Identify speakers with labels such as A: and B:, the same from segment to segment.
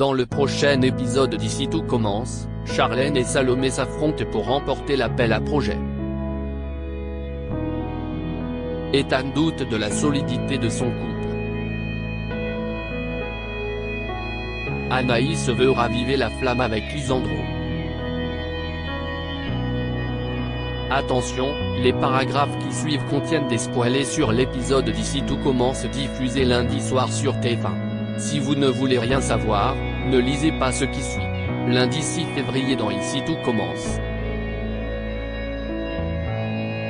A: Dans le prochain épisode d'Ici tout commence, Charlène et Salomé s'affrontent pour remporter l'appel à projet. Ethan doute de la solidité de son couple. Anaïs veut raviver la flamme avec Lisandro. Attention, les paragraphes qui suivent contiennent des spoilers sur l'épisode d'Ici tout commence diffusé lundi soir sur TF1. Si vous ne voulez rien savoir, ne lisez pas ce qui suit. Lundi 6 février dans Ici tout commence.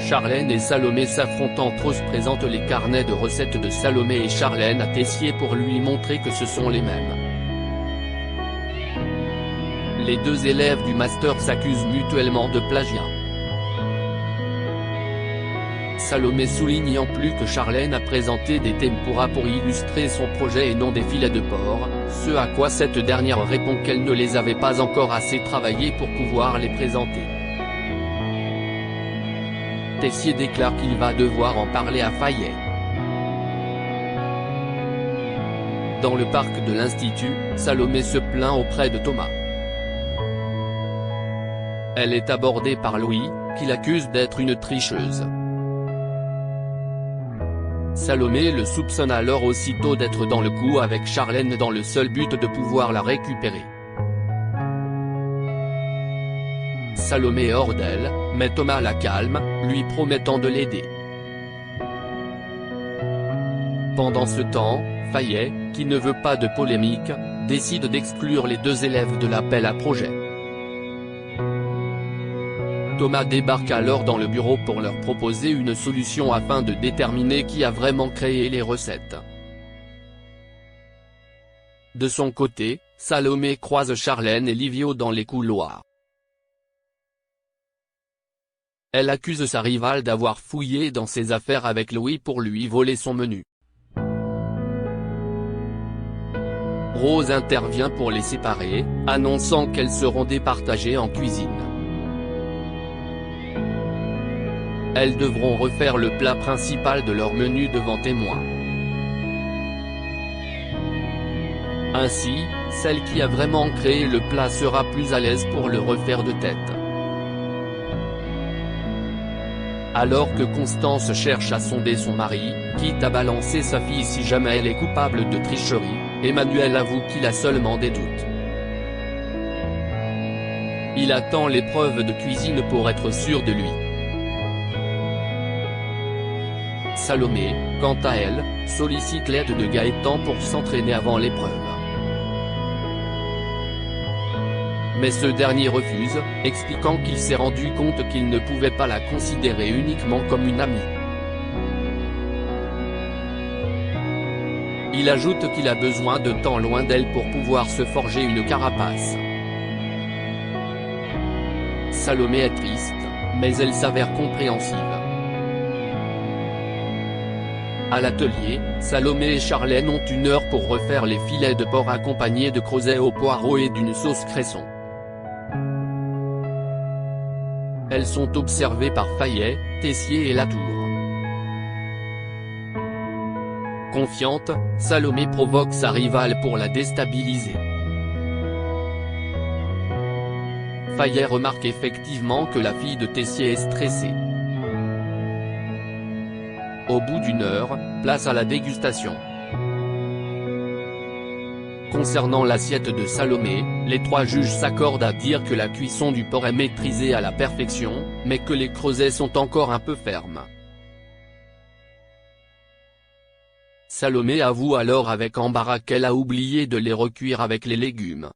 A: Charlène et Salomé s'affrontent entre eux. Se présentent les carnets de recettes de Salomé et Charlène à Tessier pour lui montrer que ce sont les mêmes. Les deux élèves du master s'accusent mutuellement de plagiat. Salomé souligne en plus que Charlène a présenté des tempuras pour illustrer son projet et non des filets de porc, ce à quoi cette dernière répond qu'elle ne les avait pas encore assez travaillés pour pouvoir les présenter. Tessier déclare qu'il va devoir en parler à Fayet. Dans le parc de l'Institut, Salomé se plaint auprès de Thomas. Elle est abordée par Louis, qui l'accuse d'être une tricheuse. Salomé le soupçonne alors aussitôt d'être dans le coup avec Charlène dans le seul but de pouvoir la récupérer. Salomé est hors d'elle, mais Thomas la calme, lui promettant de l'aider. Pendant ce temps, Fayet, qui ne veut pas de polémique, décide d'exclure les deux élèves de l'appel à projet. Thomas débarque alors dans le bureau pour leur proposer une solution afin de déterminer qui a vraiment créé les recettes. De son côté, Salomé croise Charlène et Livio dans les couloirs. Elle accuse sa rivale d'avoir fouillé dans ses affaires avec Louis pour lui voler son menu. Rose intervient pour les séparer, annonçant qu'elles seront départagées en cuisine. Elles devront refaire le plat principal de leur menu devant témoins. Ainsi, celle qui a vraiment créé le plat sera plus à l'aise pour le refaire de tête. Alors que Constance cherche à sonder son mari, quitte à balancer sa fille si jamais elle est coupable de tricherie, Emmanuel avoue qu'il a seulement des doutes. Il attend l'épreuve de cuisine pour être sûr de lui. Salomé, quant à elle, sollicite l'aide de Gaëtan pour s'entraîner avant l'épreuve. Mais ce dernier refuse, expliquant qu'il s'est rendu compte qu'il ne pouvait pas la considérer uniquement comme une amie. Il ajoute qu'il a besoin de temps loin d'elle pour pouvoir se forger une carapace. Salomé est triste, mais elle s'avère compréhensive. À l'atelier, Salomé et Charlène ont 1 heure pour refaire les filets de porc accompagnés de creusets au poireau et d'une sauce cresson. Elles sont observées par Fayet, Tessier et Latour. Confiante, Salomé provoque sa rivale pour la déstabiliser. Fayet remarque effectivement que la fille de Tessier est stressée. Au bout d'1 heure, place à la dégustation. Concernant l'assiette de Salomé, les 3 juges s'accordent à dire que la cuisson du porc est maîtrisée à la perfection, mais que les creusets sont encore un peu fermes. Salomé avoue alors avec embarras qu'elle a oublié de les recuire avec les légumes.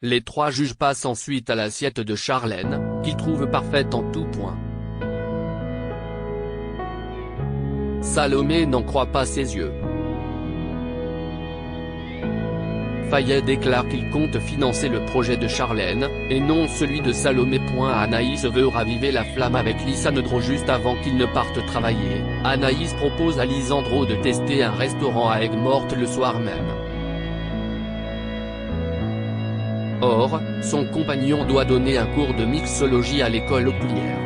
A: Les 3 juges passent ensuite à l'assiette de Charlène, qu'ils trouvent parfaite en tout point. Salomé n'en croit pas ses yeux. Fayet déclare qu'il compte financer le projet de Charlène, et non celui de Salomé. Anaïs veut raviver la flamme avec Lisandro juste avant qu'ils ne partent travailler. Anaïs propose à Lisandro de tester un restaurant à Aigues-Mortes le soir même. Or, son compagnon doit donner un cours de mixologie à l'école hôtelière.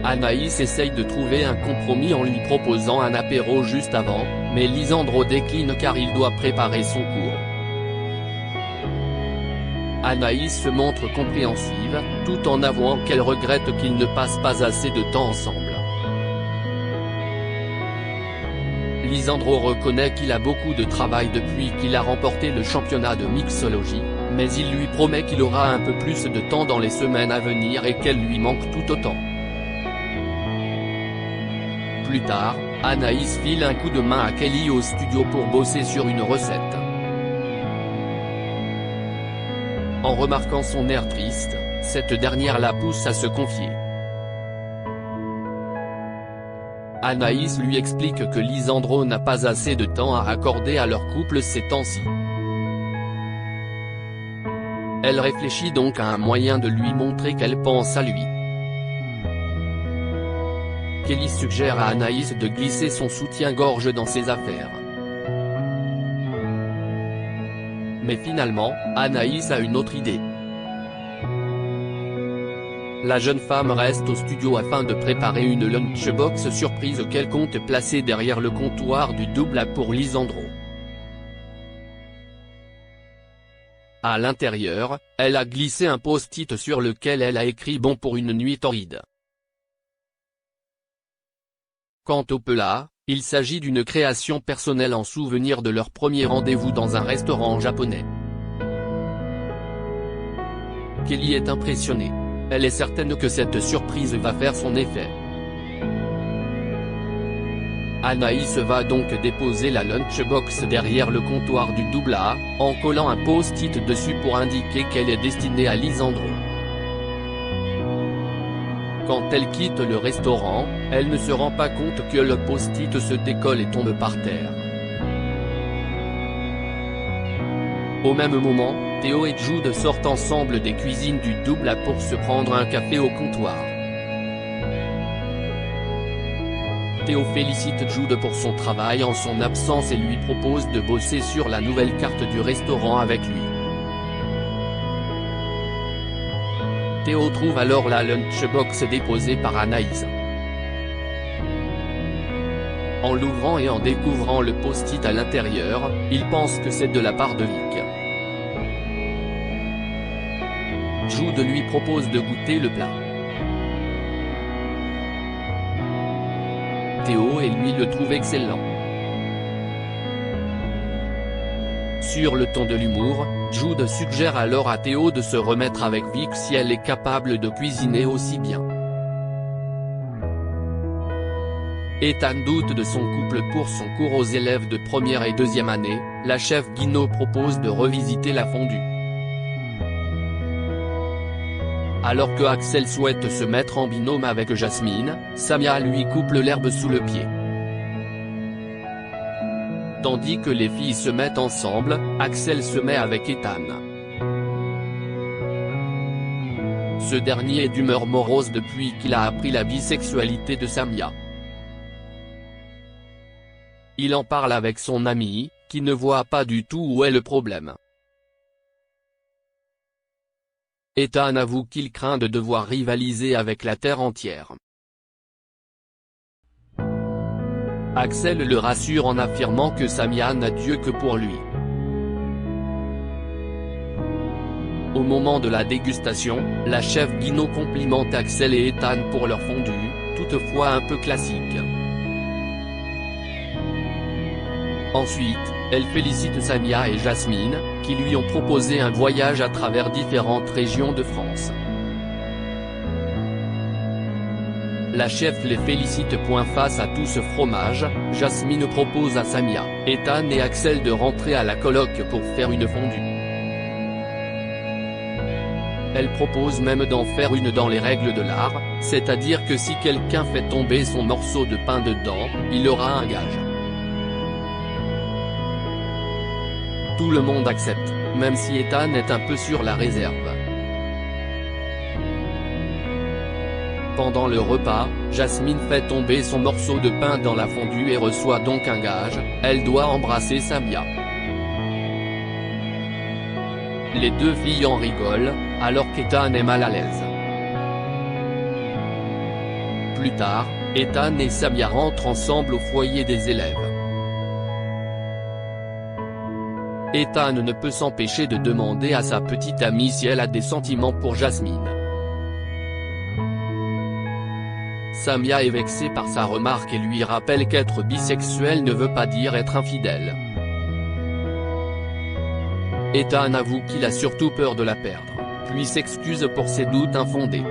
A: Anaïs essaye de trouver un compromis en lui proposant un apéro juste avant, mais Lisandro décline car il doit préparer son cours. Anaïs se montre compréhensive, tout en avouant qu'elle regrette qu'ils ne passent pas assez de temps ensemble. Lisandro reconnaît qu'il a beaucoup de travail depuis qu'il a remporté le championnat de mixologie, mais il lui promet qu'il aura un peu plus de temps dans les semaines à venir et qu'elle lui manque tout autant. Plus tard, Anaïs file un coup de main à Kelly au studio pour bosser sur une recette. En remarquant son air triste, cette dernière la pousse à se confier. Anaïs lui explique que Lisandro n'a pas assez de temps à accorder à leur couple ces temps-ci. Elle réfléchit donc à un moyen de lui montrer qu'elle pense à lui. Kelly suggère à Anaïs de glisser son soutien-gorge dans ses affaires. Mais finalement, Anaïs a une autre idée. La jeune femme reste au studio afin de préparer une lunchbox surprise qu'elle compte placer derrière le comptoir du double A pour Lisandro. À l'intérieur, elle a glissé un post-it sur lequel elle a écrit « Bon pour une nuit torride ». Quant au plat, il s'agit d'une création personnelle en souvenir de leur premier rendez-vous dans un restaurant japonais. Kelly est impressionnée. Elle est certaine que cette surprise va faire son effet. Anaïs va donc déposer la lunchbox derrière le comptoir du double A, en collant un post-it dessus pour indiquer qu'elle est destinée à Lisandro. Quand elle quitte le restaurant, elle ne se rend pas compte que le post-it se décolle et tombe par terre. Au même moment, Théo et Jude sortent ensemble des cuisines du double A pour se prendre un café au comptoir. Théo félicite Jude pour son travail en son absence et lui propose de bosser sur la nouvelle carte du restaurant avec lui. Théo trouve alors la lunchbox déposée par Anaïs. En l'ouvrant et en découvrant le post-it à l'intérieur, il pense que c'est de la part de Vic. Jude lui propose de goûter le plat. Théo et lui le trouvent excellent. Sur le ton de l'humour, Jude suggère alors à Théo de se remettre avec Vic si elle est capable de cuisiner aussi bien. Ethan doute de son couple pour son cours aux élèves de première et deuxième année, la chef Guino propose de revisiter la fondue. Alors que Axel souhaite se mettre en binôme avec Jasmine, Samia lui coupe l'herbe sous le pied. Tandis que les filles se mettent ensemble, Axel se met avec Ethan. Ce dernier est d'humeur morose depuis qu'il a appris la bisexualité de Samia. Il en parle avec son ami, qui ne voit pas du tout où est le problème. Ethan avoue qu'il craint de devoir rivaliser avec la terre entière. Axel le rassure en affirmant que Samia n'a Dieu que pour lui. Au moment de la dégustation, la chef Guino complimente Axel et Ethan pour leur fondue, toutefois un peu classique. Ensuite, elle félicite Samia et Jasmine, qui lui ont proposé un voyage à travers différentes régions de France. La chef les félicite. Face à tout ce fromage, Jasmine propose à Samia, Ethan et Axel de rentrer à la coloc pour faire une fondue. Elle propose même d'en faire une dans les règles de l'art, c'est-à-dire que si quelqu'un fait tomber son morceau de pain dedans, il aura un gage. Tout le monde accepte, même si Ethan est un peu sur la réserve. Pendant le repas, Jasmine fait tomber son morceau de pain dans la fondue et reçoit donc un gage, elle doit embrasser Samia. Les deux filles en rigolent, alors qu'Ethan est mal à l'aise. plus tard, Ethan et Samia rentrent ensemble au foyer des élèves. Ethan ne peut s'empêcher de demander à sa petite amie si elle a des sentiments pour Jasmine. Samia est vexée par sa remarque et lui rappelle qu'être bisexuel ne veut pas dire être infidèle. Ethan avoue qu'il a surtout peur de la perdre, puis s'excuse pour ses doutes infondés.